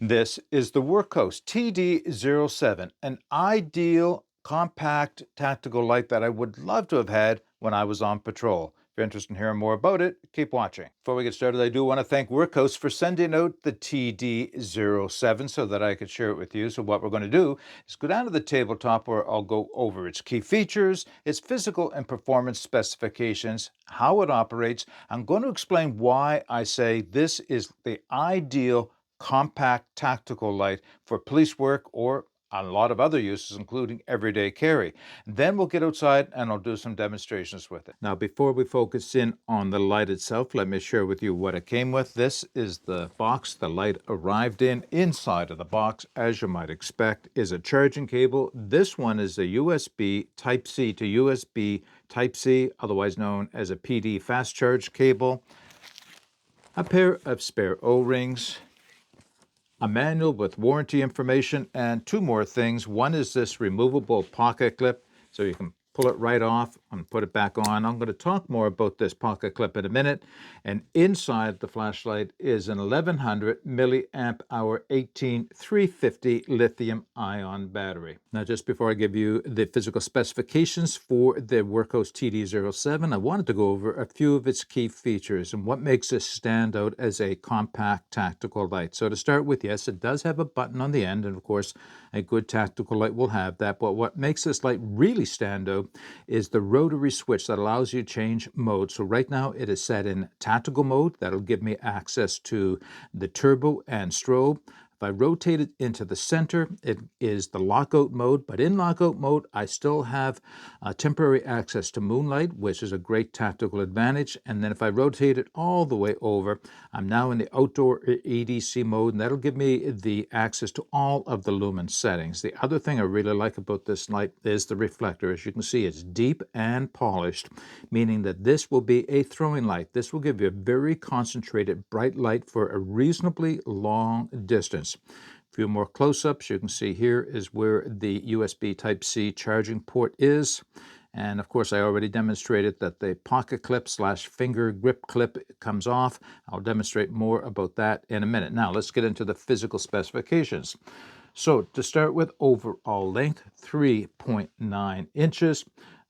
This is the Wurkkos TD07, an ideal, compact tactical light that I would love to have had when I was on patrol. If you're interested in hearing more about it, keep watching. Before we get started, I do want to thank Wurkkos for sending out the TD07 so that I could share it with you. So what we're going to do is go down to the tabletop where I'll go over its key features, its physical and performance specifications, how it operates. I'm going to explain why I say this is the ideal compact tactical light for police work or a lot of other uses, including everyday carry. Then we'll get outside and I'll do some demonstrations with it. Now, before we focus in on the light itself, let me share with you what it came with. This is the box the light arrived in. Inside of the box, as you might expect, is a charging cable. This one is a USB Type-C to USB Type-C, otherwise known as a PD fast charge cable. A pair of spare O-rings, a manual with warranty information, and two more things. One is this removable pocket clip, so you can pull it right off and put it back on. I'm going to talk more about this pocket clip in a minute. And inside the flashlight is an 1100 milliamp hour 18350 lithium ion battery. Now, just before I give you the physical specifications for the Wurkkos TD07, I wanted to go over a few of its key features and what makes this stand out as a compact tactical light. So to start with, yes, it does have a button on the end, and of course, a good tactical light will have that. But what makes this light really stand out is the rotary switch that allows you to change mode. So right now it is set in tactical mode. That'll give me access to the turbo and strobe. If I rotate it into the center, it is the lockout mode, but in lockout mode, I still have temporary access to moonlight, which is a great tactical advantage. And then if I rotate it all the way over, I'm now in the outdoor EDC mode, and that'll give me the access to all of the lumen settings. The other thing I really like about this light is the reflector. As you can see, it's deep and polished, meaning that this will be a throwing light. This will give you a very concentrated, bright light for a reasonably long distance. A few more close-ups. You can see here is where the USB Type-C charging port is. And of course, I already demonstrated that the pocket clip / finger grip clip comes off. I'll demonstrate more about that in a minute. Now, let's get into the physical specifications. So to start with, overall length, 3.9 inches.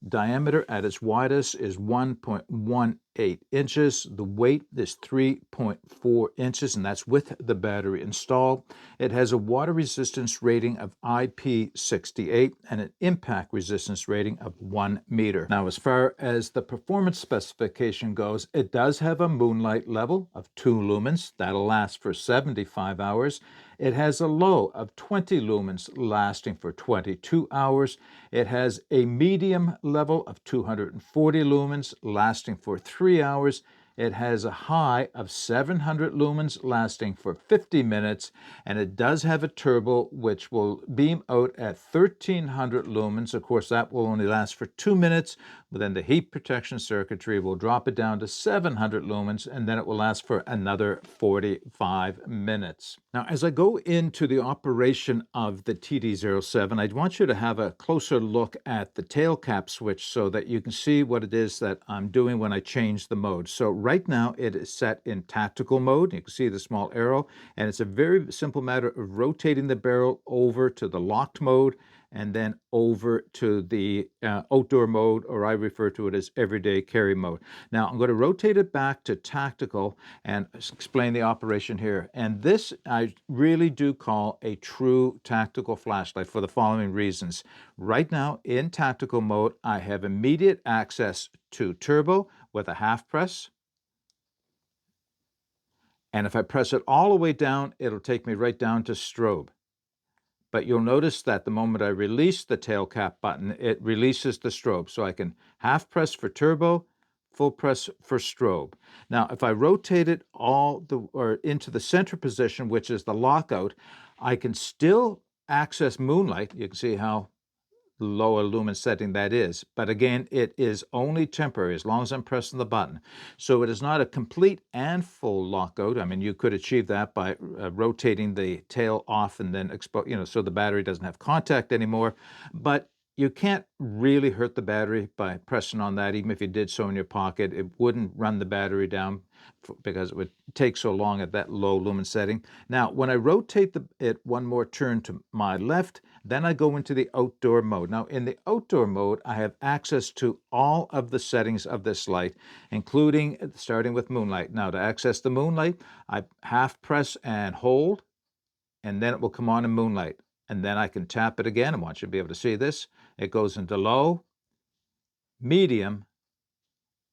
Diameter at its widest is 1.18 inches. The weight is 3.4 inches, and that's with the battery installed. It has a water resistance rating of IP68 and an impact resistance rating of 1 meter. Now, as far as the performance specification goes, it does have a moonlight level of 2 lumens. That'll last for 75 hours. It has a low of 20 lumens lasting for 22 hours. It has a medium level of 240 lumens lasting for 3 hours. It has a high of 700 lumens lasting for 50 minutes, and it does have a turbo which will beam out at 1300 lumens. Of course, that will only last for 2 minutes, but then the heat protection circuitry will drop it down to 700 lumens, and then it will last for another 45 minutes. Now, as I go into the operation of the TD07, I want you to have a closer look at the tail cap switch so that you can see what it is that I'm doing when I change the mode. So right now it is set in tactical mode. You can see the small arrow, and it's a very simple matter of rotating the barrel over to the locked mode and then over to the outdoor mode, or I refer to it as everyday carry mode. Now, I'm going to rotate it back to tactical and explain the operation here. And this I really do call a true tactical flashlight for the following reasons. Right now, in tactical mode, I have immediate access to turbo with a half press. And if I press it all the way down, it'll take me right down to strobe. But you'll notice that the moment I release the tail cap button, it releases the strobe. So I can half press for turbo, full press for strobe. Now, if I rotate it into the center position, which is the lockout, I can still access moonlight. You can see how low a lumen setting that is. But again, it is only temporary as long as I'm pressing the button. So it is not a complete and full lockout. I mean, you could achieve that by rotating the tail off and then so the battery doesn't have contact anymore. But you can't really hurt the battery by pressing on that. Even if you did so in your pocket, it wouldn't run the battery down. because it would take so long at that low lumen setting. Now, when I rotate it one more turn to my left, then I go into the outdoor mode. Now, in the outdoor mode, I have access to all of the settings of this light, including starting with moonlight. Now, to access the moonlight, I half press and hold, and then it will come on in moonlight. And then I can tap it again. I want you to be able to see this. It goes into low, medium,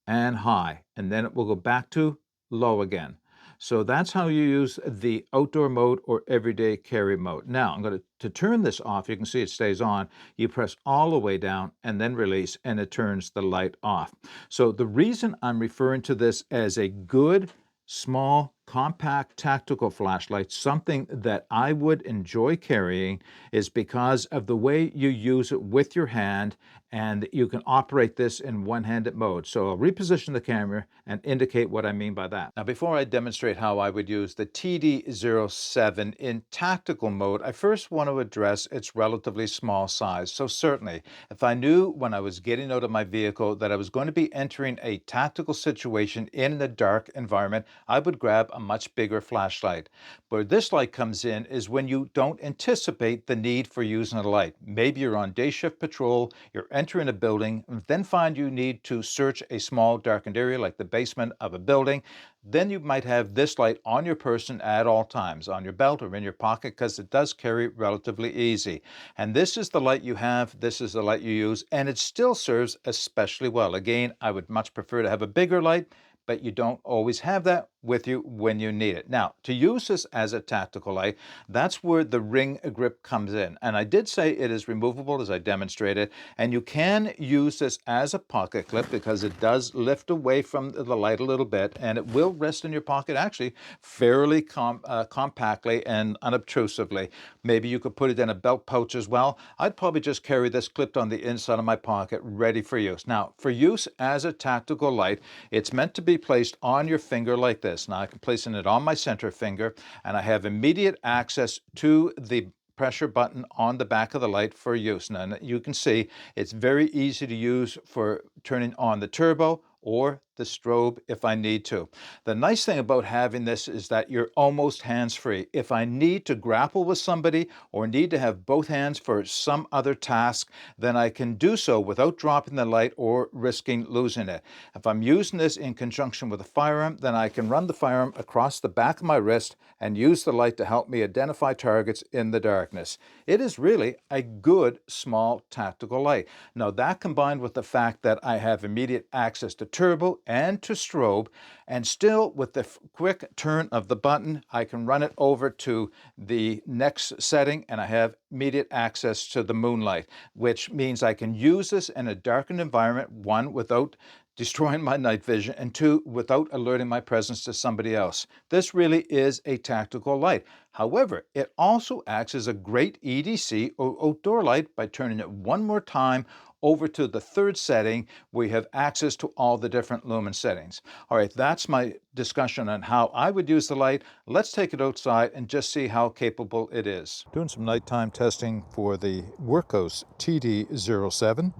and high, and then it will go back to low again. So that's how you use the outdoor mode or everyday carry mode. Now I'm going to turn this off. You can see it stays on. You press all the way down and then release, and it turns the light off. So the reason I'm referring to this as a good, small, compact tactical flashlight, something that I would enjoy carrying, is because of the way you use it with your hand, and you can operate this in one-handed mode. So I'll reposition the camera and indicate what I mean by that. Now, before I demonstrate how I would use the TD07 in tactical mode, I first want to address its relatively small size. So certainly, if I knew when I was getting out of my vehicle that I was going to be entering a tactical situation in a dark environment, I would grab a much bigger flashlight. Where this light comes in is when you don't anticipate the need for using a light. Maybe you're on day shift patrol, you're entering a building, then find you need to search a small darkened area like the basement of a building. Then you might have this light on your person at all times, on your belt or in your pocket, because it does carry relatively easy. And this is the light you have, this is the light you use, and it still serves especially well. Again, I would much prefer to have a bigger light, but you don't always have that with you when you need it. Now, to use this as a tactical light, that's where the ring grip comes in. And I did say it is removable, as I demonstrated, and you can use this as a pocket clip because it does lift away from the light a little bit, and it will rest in your pocket actually fairly compactly and unobtrusively. Maybe you could put it in a belt pouch as well. I'd probably just carry this clipped on the inside of my pocket, ready for use. Now, for use as a tactical light, it's meant to be placed on your finger like this. Now I'm placing it on my center finger, and I have immediate access to the pressure button on the back of the light for use. Now you can see it's very easy to use for turning on the turbo or the strobe if I need to. The nice thing about having this is that you're almost hands-free. If I need to grapple with somebody or need to have both hands for some other task, then I can do so without dropping the light or risking losing it. If I'm using this in conjunction with a firearm, then I can run the firearm across the back of my wrist and use the light to help me identify targets in the darkness. It is really a good small tactical light. Now that, combined with the fact that I have immediate access to turbo and to strobe, and still with the quick turn of the button, I can run it over to the next setting, and I have immediate access to the moonlight, which means I can use this in a darkened environment, one, without destroying my night vision, and two, without alerting my presence to somebody else. This really is a tactical light. However, it also acts as a great EDC or outdoor light by turning it one more time over to the third setting, where you have access to all the different lumen settings. All right, that's my discussion on how I would use the light. Let's take it outside and just see how capable it is. Doing some nighttime testing for the Wurkkos TD07.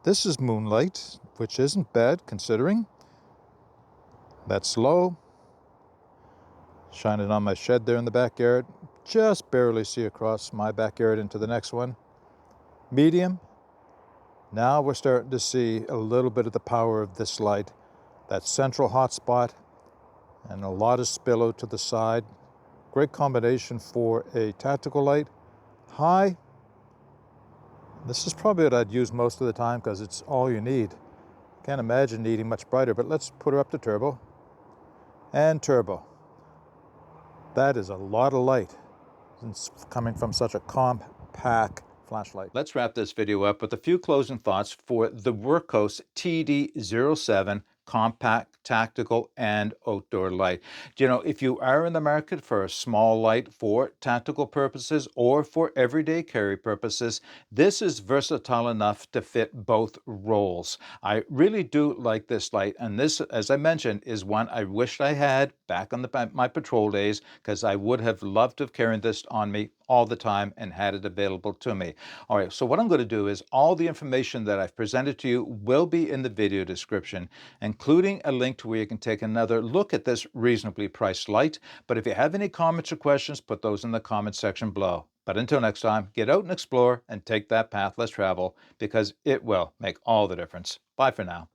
This is moonlight, which isn't bad considering. That's low. Shine it on my shed there in the backyard. Just barely see across my backyard into the next one. Medium. Now we're starting to see a little bit of the power of this light. That central hot spot and a lot of spillout to the side. Great combination for a tactical light. High. This is probably what I'd use most of the time because it's all you need. Can't imagine needing much brighter, but let's put her up to turbo. And turbo. That is a lot of light. It's coming from such a compact flashlight. Let's wrap this video up with a few closing thoughts for the Wurkkos TD07 compact, tactical, and outdoor light. You know, if you are in the market for a small light for tactical purposes or for everyday carry purposes, this is versatile enough to fit both roles. I really do like this light, and this, as I mentioned, is one I wished I had back on my patrol days, because I would have loved to have carried this on me all the time and had it available to me. All right, so what I'm going to do is all the information that I've presented to you will be in the video description, including including a link to where you can take another look at this reasonably priced light. But if you have any comments or questions, put those in the comment section below. But until next time, get out and explore and take that path less traveled, because it will make all the difference. Bye for now.